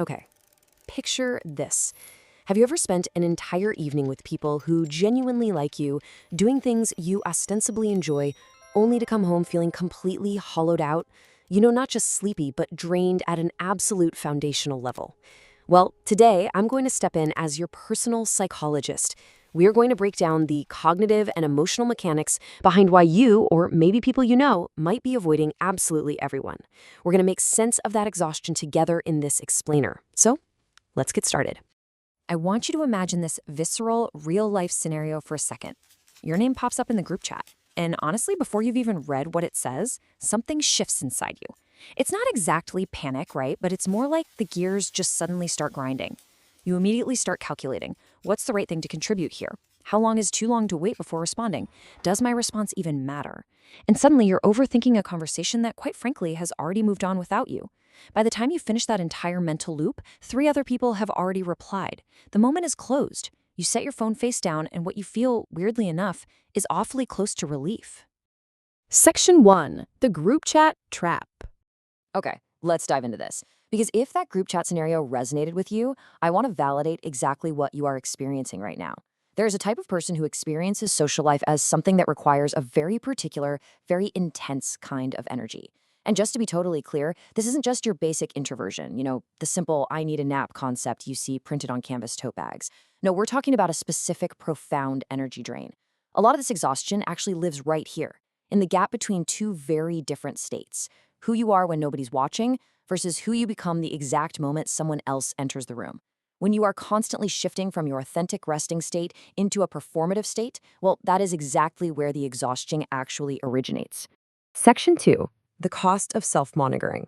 Okay, picture this. Have you ever spent an entire evening with people who genuinely like you, doing things you ostensibly enjoy, only to come home feeling completely hollowed out? Not just sleepy, but drained at an absolute foundational level. Well, today I'm going to step in as your personal psychologist. We are going to break down the cognitive and emotional mechanics behind why you, or maybe people you know, might be avoiding absolutely everyone. We're going to make sense of that exhaustion together in this explainer. So, let's get started. I want you to imagine this visceral, real-life scenario for a second. Your name pops up in the group chat, and honestly, before you've even read what it says, something shifts inside you. It's not exactly panic, right? But it's more like the gears just suddenly start grinding. You immediately start calculating, what's the right thing to contribute here? How long is too long to wait before responding? Does my response even matter? And suddenly you're overthinking a conversation that, quite frankly, has already moved on without you. By the time you finish that entire mental loop, 3 other people have already replied. The moment is closed. You set your phone face down, and what you feel, weirdly enough, is awfully close to relief. Section 1. The group chat trap. Okay, let's dive into this. Because if that group chat scenario resonated with you, I want to validate exactly what you are experiencing right now. There is a type of person who experiences social life as something that requires a very particular, very intense kind of energy. And just to be totally clear, this isn't just your basic introversion, the simple I need a nap concept you see printed on canvas tote bags. No, we're talking about a specific, profound energy drain. A lot of this exhaustion actually lives right here, in the gap between two very different states: who you are when nobody's watching versus who you become the exact moment someone else enters the room. When you are constantly shifting from your authentic resting state into a performative state, well, that is exactly where the exhaustion actually originates. Section 2. The cost of self-monitoring.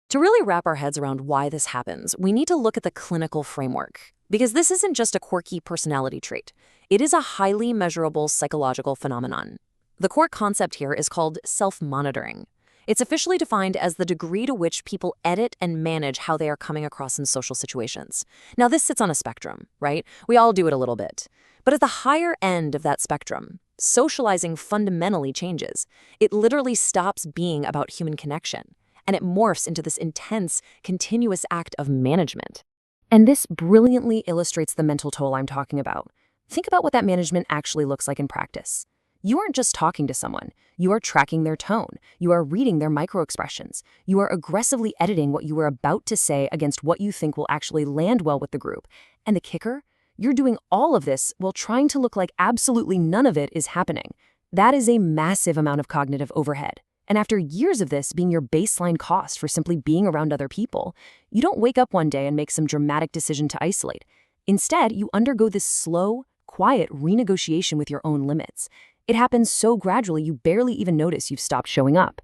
To really wrap our heads around why this happens, we need to look at the clinical framework. Because this isn't just a quirky personality trait. It is a highly measurable psychological phenomenon. The core concept here is called self-monitoring. It's officially defined as the degree to which people edit and manage how they are coming across in social situations. Now, this sits on a spectrum, right? We all do it a little bit. But at the higher end of that spectrum, socializing fundamentally changes. It literally stops being about human connection, and it morphs into this intense, continuous act of management. And this brilliantly illustrates the mental toll I'm talking about. Think about what that management actually looks like in practice. You aren't just talking to someone. You are tracking their tone. You are reading their microexpressions. You are aggressively editing what you are about to say against what you think will actually land well with the group. And the kicker? You're doing all of this while trying to look like absolutely none of it is happening. That is a massive amount of cognitive overhead. And after years of this being your baseline cost for simply being around other people, you don't wake up one day and make some dramatic decision to isolate. Instead, you undergo this slow, quiet renegotiation with your own limits. It happens so gradually you barely even notice you've stopped showing up.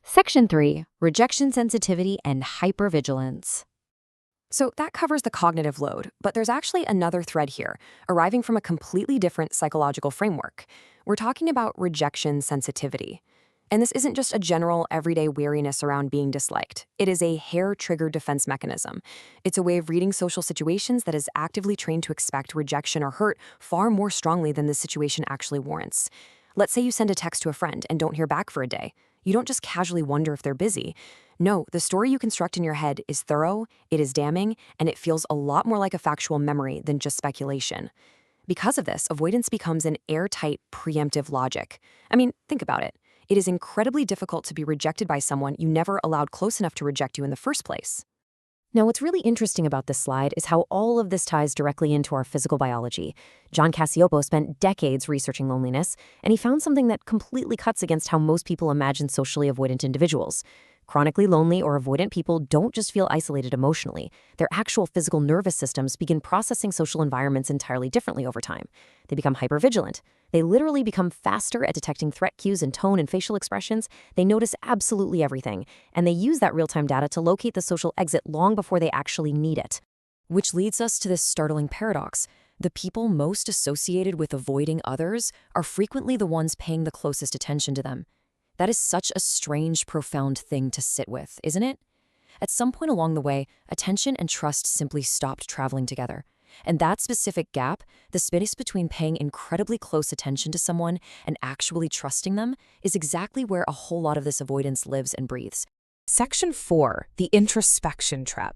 Section 3. Rejection sensitivity and hypervigilance. So that covers the cognitive load, but there's actually another thread here, arriving from a completely different psychological framework. We're talking about rejection sensitivity. And this isn't just a general, everyday weariness around being disliked. It is a hair-triggered defense mechanism. It's a way of reading social situations that is actively trained to expect rejection or hurt far more strongly than the situation actually warrants. Let's say you send a text to a friend and don't hear back for a day. You don't just casually wonder if they're busy. No, the story you construct in your head is thorough, it is damning, and it feels a lot more like a factual memory than just speculation. Because of this, avoidance becomes an airtight, preemptive logic. I mean, think about it. It is incredibly difficult to be rejected by someone you never allowed close enough to reject you in the first place. Now, what's really interesting about this slide is how all of this ties directly into our physical biology. John Cacioppo spent decades researching loneliness, and he found something that completely cuts against how most people imagine socially avoidant individuals. Chronically lonely or avoidant people don't just feel isolated emotionally. Their actual physical nervous systems begin processing social environments entirely differently over time. They become hypervigilant. They literally become faster at detecting threat cues in tone and facial expressions. They notice absolutely everything, and they use that real-time data to locate the social exit long before they actually need it. Which leads us to this startling paradox. The people most associated with avoiding others are frequently the ones paying the closest attention to them. That is such a strange, profound thing to sit with, isn't it? At some point along the way, attention and trust simply stopped traveling together. And that specific gap, the space between paying incredibly close attention to someone and actually trusting them, is exactly where a whole lot of this avoidance lives and breathes. Section 4. The introspection trap.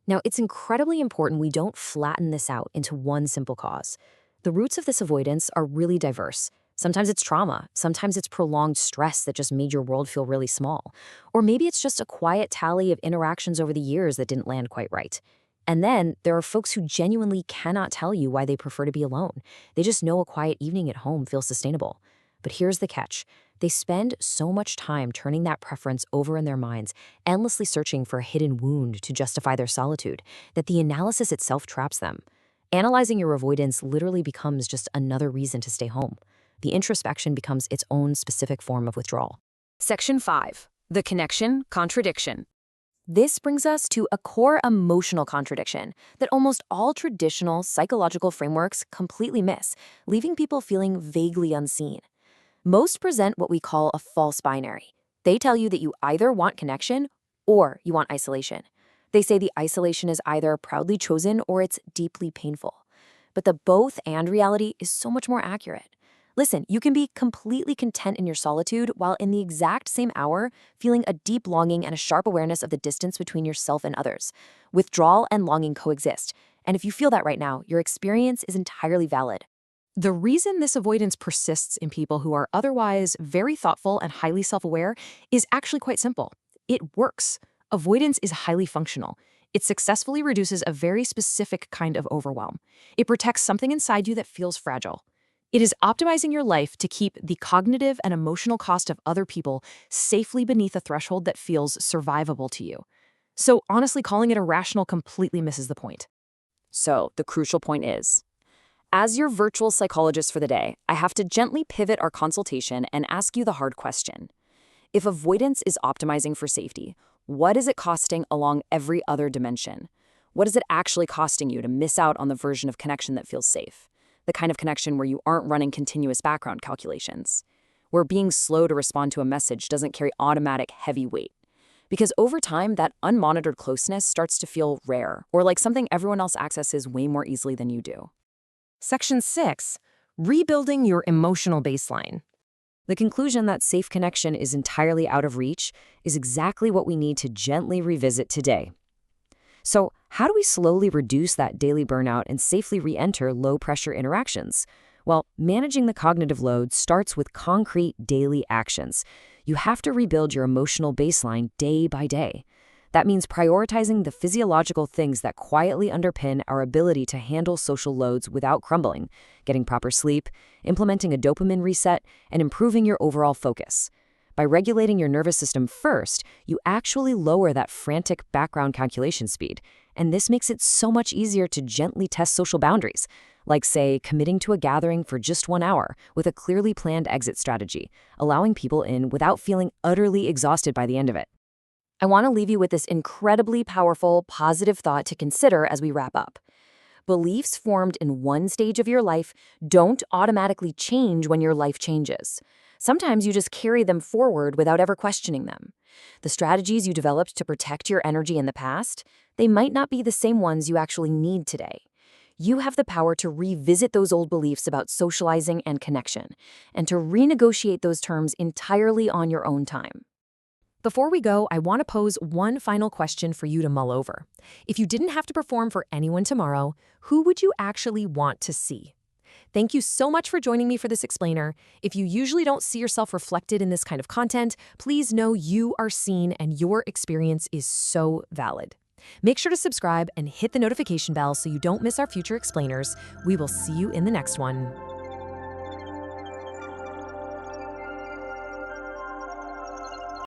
Now, it's incredibly important we don't flatten this out into one simple cause. The roots of this avoidance are really diverse. Sometimes it's trauma, sometimes it's prolonged stress that just made your world feel really small. Or maybe it's just a quiet tally of interactions over the years that didn't land quite right. And then there are folks who genuinely cannot tell you why they prefer to be alone. They just know a quiet evening at home feels sustainable. But here's the catch. They spend so much time turning that preference over in their minds, endlessly searching for a hidden wound to justify their solitude, that the analysis itself traps them. Analyzing your avoidance literally becomes just another reason to stay home. The introspection becomes its own specific form of withdrawal. Section 5. The connection contradiction. This brings us to a core emotional contradiction that almost all traditional psychological frameworks completely miss, leaving people feeling vaguely unseen. Most present what we call a false binary. They tell you that you either want connection or you want isolation. They say the isolation is either proudly chosen or it's deeply painful. But the both and reality is so much more accurate. Listen, you can be completely content in your solitude while in the exact same hour feeling a deep longing and a sharp awareness of the distance between yourself and others. Withdrawal and longing coexist. And if you feel that right now, your experience is entirely valid. The reason this avoidance persists in people who are otherwise very thoughtful and highly self-aware is actually quite simple. It works. Avoidance is highly functional. It successfully reduces a very specific kind of overwhelm. It protects something inside you that feels fragile. It is optimizing your life to keep the cognitive and emotional cost of other people safely beneath a threshold that feels survivable to you. So honestly, calling it irrational completely misses the point. So the crucial point is, as your virtual psychologist for the day, I have to gently pivot our consultation and ask you the hard question. If avoidance is optimizing for safety, what is it costing along every other dimension? What is it actually costing you to miss out on the version of connection that feels safe? The kind of connection where you aren't running continuous background calculations, where being slow to respond to a message doesn't carry automatic heavy weight. Because over time, that unmonitored closeness starts to feel rare, or like something everyone else accesses way more easily than you do. Section 6. Rebuilding your emotional baseline. The conclusion that safe connection is entirely out of reach is exactly what we need to gently revisit today. So, how do we slowly reduce that daily burnout and safely re-enter low-pressure interactions? Well, managing the cognitive load starts with concrete daily actions. You have to rebuild your emotional baseline day by day. That means prioritizing the physiological things that quietly underpin our ability to handle social loads without crumbling, getting proper sleep, implementing a dopamine reset, and improving your overall focus. By regulating your nervous system first, you actually lower that frantic background calculation speed, and this makes it so much easier to gently test social boundaries, like, say, committing to a gathering for just 1 hour with a clearly planned exit strategy, allowing people in without feeling utterly exhausted by the end of it. I want to leave you with this incredibly powerful, positive thought to consider as we wrap up. Beliefs formed in one stage of your life don't automatically change when your life changes. Sometimes you just carry them forward without ever questioning them. The strategies you developed to protect your energy in the past, they might not be the same ones you actually need today. You have the power to revisit those old beliefs about socializing and connection, and to renegotiate those terms entirely on your own time. Before we go, I want to pose one final question for you to mull over. If you didn't have to perform for anyone tomorrow, who would you actually want to see? Thank you so much for joining me for this explainer. If you usually don't see yourself reflected in this kind of content, please know you are seen and your experience is so valid. Make sure to subscribe and hit the notification bell so you don't miss our future explainers. We will see you in the next one.